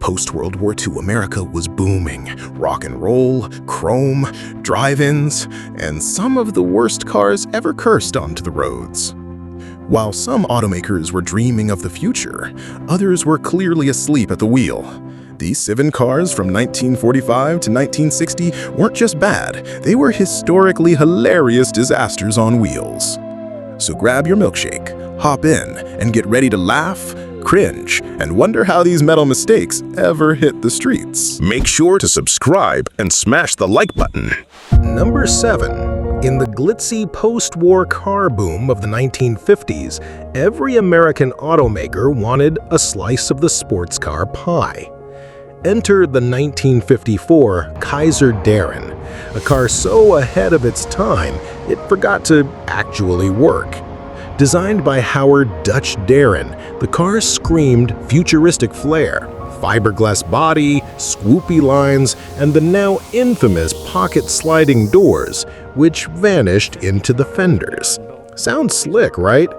Post-World War II America was booming. Rock and roll, chrome, drive-ins, and some of the worst cars ever cursed onto the roads. While some automakers were dreaming of the future, others were clearly asleep at the wheel. These 7 cars from 1945 to 1960 weren't just bad, they were historically hilarious disasters on wheels. So grab your milkshake, hop in, and get ready to laugh, cringe, and wonder how these metal mistakes ever hit the streets. Make sure to subscribe and smash the like button. Number 7. In the glitzy post-war car boom of the 1950s, every American automaker wanted a slice of the sports car pie. Enter the 1954 Kaiser Darren, a car so ahead of its time it forgot to actually work. Designed by Howard "Dutch" Darren, the car screamed futuristic flair, fiberglass body, swoopy lines, and the now infamous pocket-sliding doors, which vanished into the fenders. Sounds slick, right?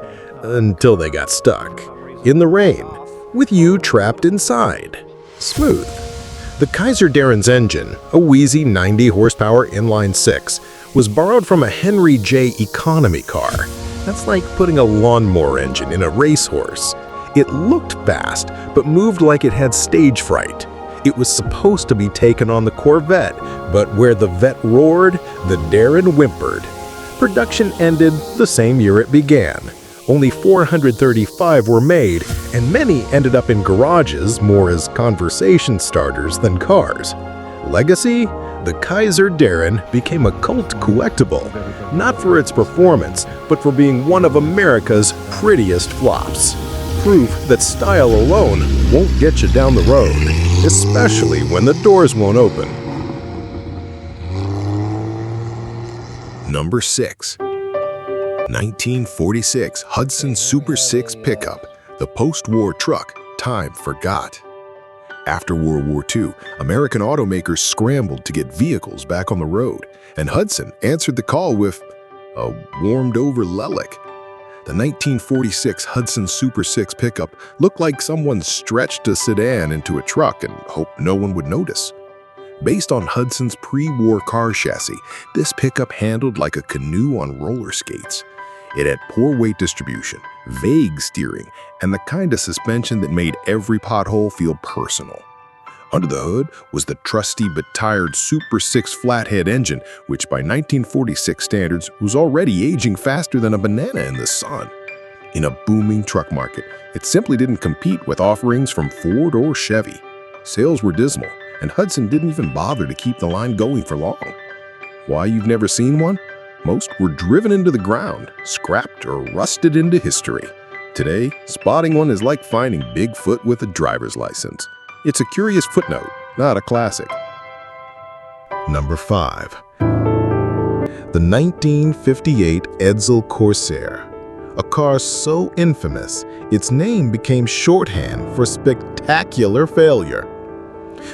Until they got stuck. In the rain, with you trapped inside. Smooth. The Kaiser Darren's engine, a wheezy 90-horsepower inline-6, was borrowed from a Henry J. economy car. That's like putting a lawnmower engine in a racehorse. It looked fast, but moved like it had stage fright. It was supposed to be taken on the Corvette, but where the Vette roared, the Darren whimpered. Production ended the same year it began. Only 435 were made, and many ended up in garages more as conversation starters than cars. Legacy? The Kaiser Darren became a cult collectible, not for its performance, but for being one of America's prettiest flops. Proof that style alone won't get you down the road, especially when the doors won't open. Number 6. 1946 Hudson Super 6 pickup, the post-war truck time forgot. After World War II, American automakers scrambled to get vehicles back on the road, and Hudson answered the call with a warmed-over Lelic. The 1946 Hudson Super 6 pickup looked like someone stretched a sedan into a truck and hoped no one would notice. Based on Hudson's pre-war car chassis, this pickup handled like a canoe on roller skates. It had poor weight distribution, vague steering, and the kind of suspension that made every pothole feel personal. Under the hood was the trusty but tired Super 6 flathead engine, which by 1946 standards was already aging faster than a banana in the sun. In a booming truck market, it simply didn't compete with offerings from Ford or Chevy. Sales were dismal, and Hudson didn't even bother to keep the line going for long. Why you've never seen one? Most were driven into the ground, scrapped, or rusted into history. Today, spotting one is like finding Bigfoot with a driver's license. It's a curious footnote, not a classic. Number 5. The 1958 Edsel Corsair, a car so infamous, its name became shorthand for spectacular failure.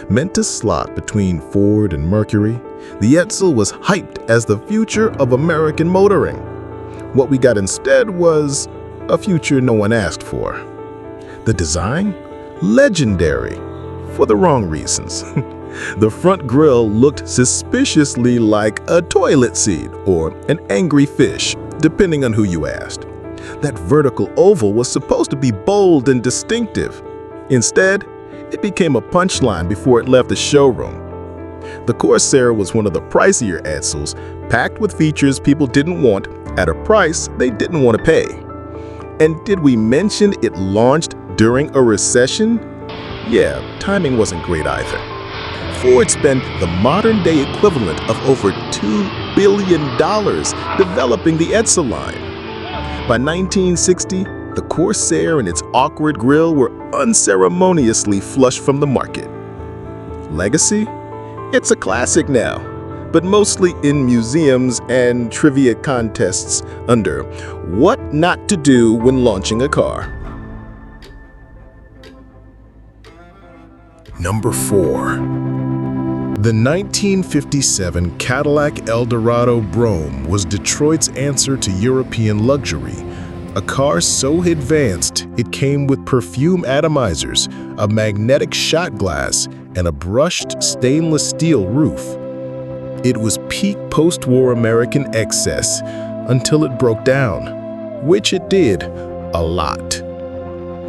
Meant to slot between Ford and Mercury, the Edsel was hyped as the future of American motoring. What we got instead was a future no one asked for. The design? Legendary, for the wrong reasons. The front grille looked suspiciously like a toilet seat or an angry fish, depending on who you asked. That vertical oval was supposed to be bold and distinctive. Instead, it became a punchline before it left the showroom. The Corsair was one of the pricier Edsels, packed with features people didn't want at a price they didn't want to pay. And did we mention it launched during a recession? Yeah, timing wasn't great either. Ford spent the modern-day equivalent of over $2 billion developing the Edsel line. By 1960, the Corsair and its awkward grille were unceremoniously flushed from the market. Legacy? It's a classic now, but mostly in museums and trivia contests under what not to do when launching a car. Number 4. The 1957 Cadillac Eldorado Brougham was Detroit's answer to European luxury, A car so advanced, it came with perfume atomizers, a magnetic shot glass, and a brushed stainless steel roof. It was peak post-war American excess until it broke down, which it did a lot.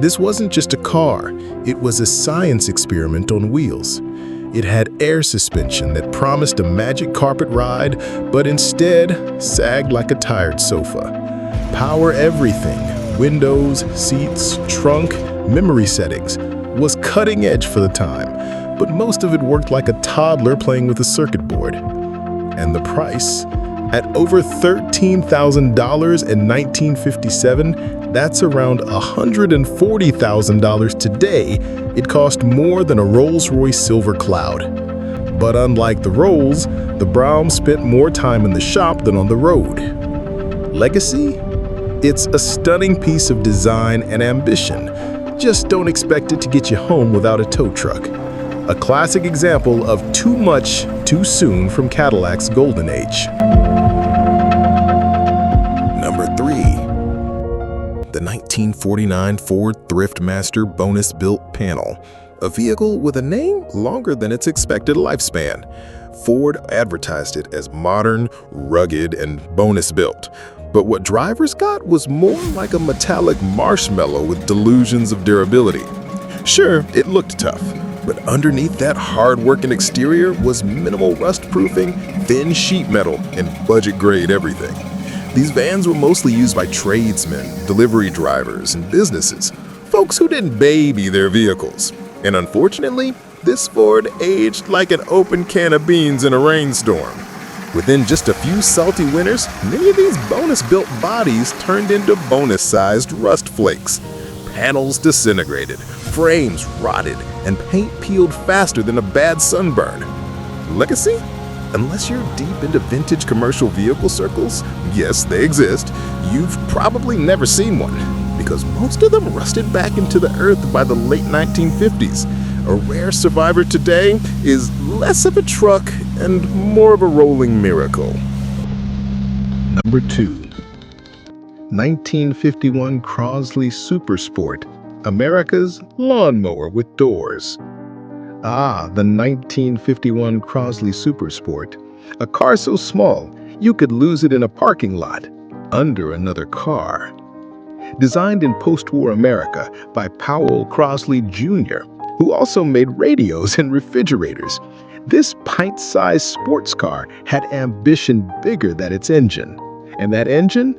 This wasn't just a car, it was a science experiment on wheels. It had air suspension that promised a magic carpet ride, but instead sagged like a tired sofa. Power everything, windows, seats, trunk, memory settings, was cutting edge for the time, but most of it worked like a toddler playing with a circuit board. And the price? At over $13,000 in 1957, that's around $140,000 today. It cost more than a Rolls-Royce Silver Cloud. But unlike the Rolls, the Brown spent more time in the shop than on the road. Legacy? It's a stunning piece of design and ambition. Just don't expect it to get you home without a tow truck. A classic example of too much, too soon from Cadillac's golden age. Number 3. The 1949 Ford Thriftmaster bonus-built panel, a vehicle with a name longer than its expected lifespan. Ford advertised it as modern, rugged, and bonus-built. But what drivers got was more like a metallic marshmallow with delusions of durability. Sure, it looked tough, but underneath that hard-working exterior was minimal rust-proofing, thin sheet metal, and budget-grade everything. These vans were mostly used by tradesmen, delivery drivers, and businesses, folks who didn't baby their vehicles. And unfortunately, this Ford aged like an open can of beans in a rainstorm. Within just a few salty winters, many of these bonus-built bodies turned into bonus-sized rust flakes. Panels disintegrated, frames rotted, and paint peeled faster than a bad sunburn. Legacy? Unless you're deep into vintage commercial vehicle circles, yes, they exist, you've probably never seen one, because most of them rusted back into the earth by the late 1950s. A rare survivor today is less of a truck and more of a rolling miracle. Number 2. 1951 Crosley Supersport, America's lawnmower with doors. Ah, the 1951 Crosley Supersport, a car so small you could lose it in a parking lot under another car. Designed in post-war America by Powell Crosley Jr., who also made radios and refrigerators, this pint-sized sports car had ambition bigger than its engine. And that engine?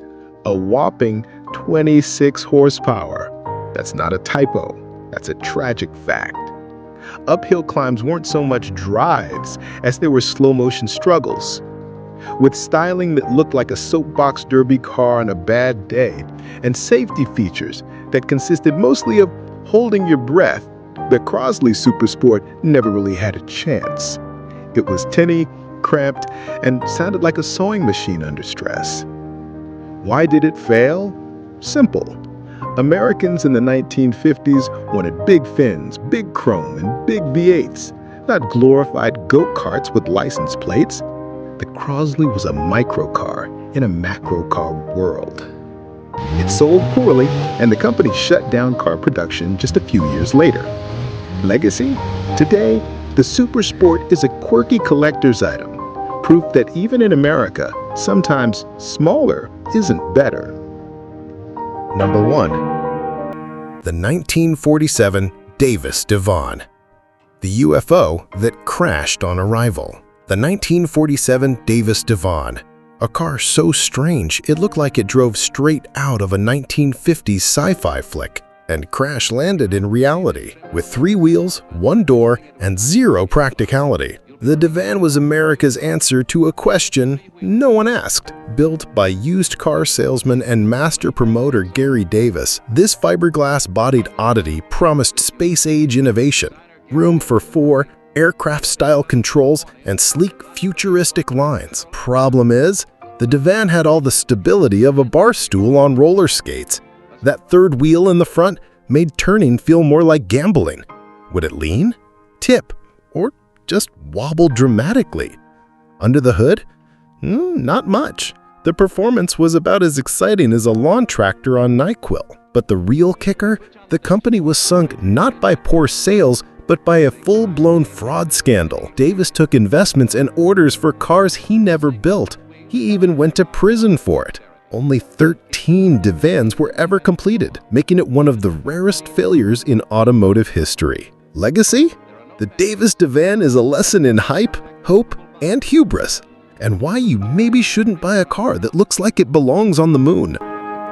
A whopping 26 horsepower. That's not a typo, that's a tragic fact. Uphill climbs weren't so much drives as they were slow-motion struggles. With styling that looked like a soapbox derby car on a bad day, and safety features that consisted mostly of holding your breath, the Crosley Supersport never really had a chance. It was tinny, cramped, and sounded like a sewing machine under stress. Why did it fail? Simple. Americans in the 1950s wanted big fins, big chrome, and big V8s, not glorified go-karts with license plates. The Crosley was a microcar in a macro car world. It sold poorly, and the company shut down car production just a few years later. Legacy? Today, the Supersport is a quirky collector's item, proof that even in America, sometimes smaller isn't better. Number 1. The 1947 Davis Devon, the UFO that crashed on arrival. The 1947 Davis Devon, a car so strange it looked like it drove straight out of a 1950s sci-fi flick and crash-landed in reality. With 3 wheels, 1 door, and 0 practicality. The Devon was America's answer to a question no one asked. Built by used car salesman and master promoter Gary Davis, this fiberglass-bodied oddity promised space-age innovation, room for 4 aircraft-style controls, and sleek, futuristic lines. Problem is, the Devon had all the stability of a bar stool on roller skates. That third wheel in the front made turning feel more like gambling. Would it lean, tip, or just wobble dramatically? Under the hood? Not much. The performance was about as exciting as a lawn tractor on NyQuil. But the real kicker? The company was sunk not by poor sales, but by a full-blown fraud scandal. Davis took investments and orders for cars he never built. He even went to prison for it. Only 13 divans were ever completed, making it one of the rarest failures in automotive history. Legacy? The Davis divan is a lesson in hype, hope, and hubris, and why you maybe shouldn't buy a car that looks like it belongs on the moon.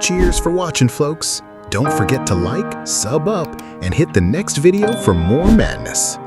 Cheers for watching, folks. Don't forget to like, sub up, and hit the next video for more madness.